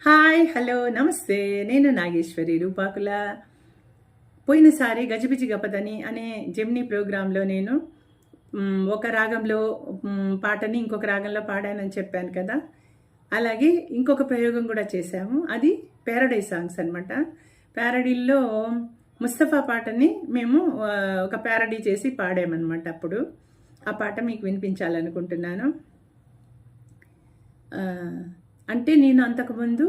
Hi hello నమస్తే. నేను నాగేశ్వరి రూపాకుల. పోయినసారి గజిబిజి గపదని అనే జెమినీ ప్రోగ్రాంలో నేను ఒక రాగంలో పాటని ఇంకొక రాగంలో పాడానని చెప్పాను కదా. అలాగే ఇంకొక ప్రయోగం కూడా చేశాము. అది ప్యారడీ సాంగ్స్ అనమాట. ప్యారడీల్లో ముస్తఫా పాటని మేము ఒక ప్యారడీ చేసి పాడామన్నమాట. అప్పుడు ఆ పాట మీకు వినిపించాలనుకుంటున్నాను. అంటే నేను అంతకుముందు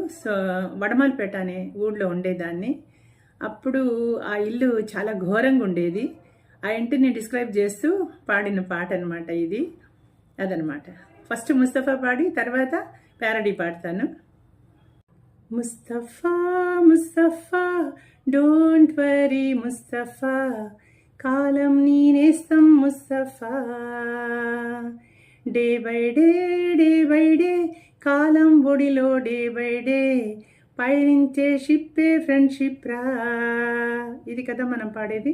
వడమాలపేట అనే ఊళ్ళో ఉండేదాన్ని. అప్పుడు ఆ ఇల్లు చాలా ఘోరంగా ఉండేది. ఆ ఇంటిని డిస్క్రైబ్ చేస్తూ పాడిన పాట అనమాట ఇది. అదనమాట. ఫస్ట్ ముస్తఫా పాడి తర్వాత ప్యారడీ పాడతాను. ముస్తఫా ముస్తఫా డోంట్ వరీ ముస్తఫా, కాలం నేనేస్తాం Mustafa, day by day day by day, కాలం ఒడిలో డే బై డే, పయనించే షిప్పే ఫ్రెండ్షిప్ రా. ఇది కదా మనం పాడేది.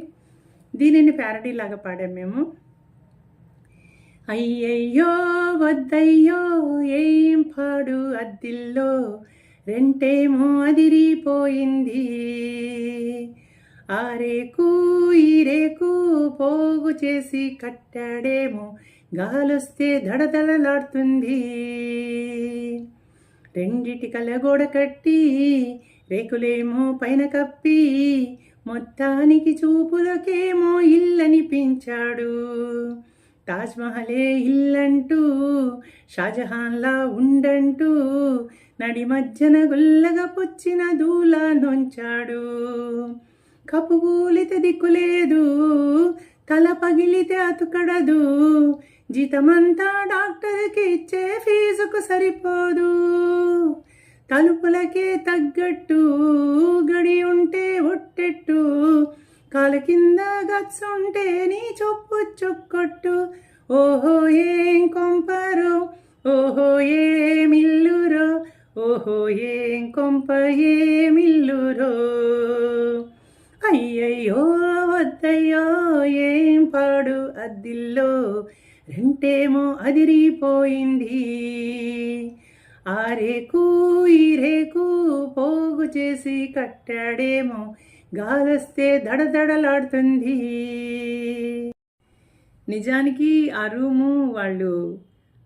దీనిని ప్యారడీ లాగా పాడాం మేము. అయ్యయ్యో వద్దయ్యో ఏం పాడు అద్దిల్లో, రెంటేమో అదిరిపోయింది, ఆ రేకు ఈ రేకు పోగు చేసి కట్టాడేమో, గాలొస్తే దడదడలాడుతుంది, రెండిటి కలగోడ కట్టి రేకులేమో పైన కప్పి, మొత్తానికి చూపులకేమో ఇల్లనిపించాడు, తాజ్మహలే ఇల్లంటూ షాజహాన్లా ఉండంటూ, నడి మధ్యన గుల్లగా పుచ్చిన దూలా నొంచాడు, కపుగూలితే దిక్కులేదు, తల పగిలితే అతుకడదు, జీతమంతా డాక్టర్కి ఇచ్చే ఫీజుకు సరిపోదు, తలుపులకే తగ్గట్టు గడి ఉంటే ఒట్టెట్టు, కాల కింద గచ్చుంటే నీ చొప్పు చొక్కొట్టు, ఓహో ఏం కొంపరో ఓహో ఏమిల్లురో, ఓహో ఏం కొంప ఏమిల్లురో, అయ్యయ్యో వద్దయ్యో ఏం పాడు అద్దిల్లో, రెంటేమో అదిరిపోయింది, ఆ రేకు ఈ రేకు పోగు చేసి కట్టాడేమో, గాలొస్తే దడదడలాడుతుంది. నిజానికి ఆ రూము వాళ్ళు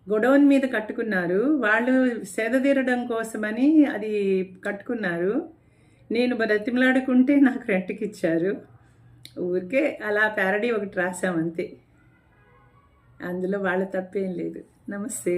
గొడౌన్ మీద కట్టుకున్నారు. వాళ్ళు సేదతీరడం కోసమని అది కట్టుకున్నారు. నేను బ్రతిమలాడుకుంటే నాకు రెంట్కి ఇచ్చారు. ఊరికే అలా ప్యారడీ ఒకటి రాసామంతే. అందులో వాళ్ళ తప్పేం లేదు. నమస్తే.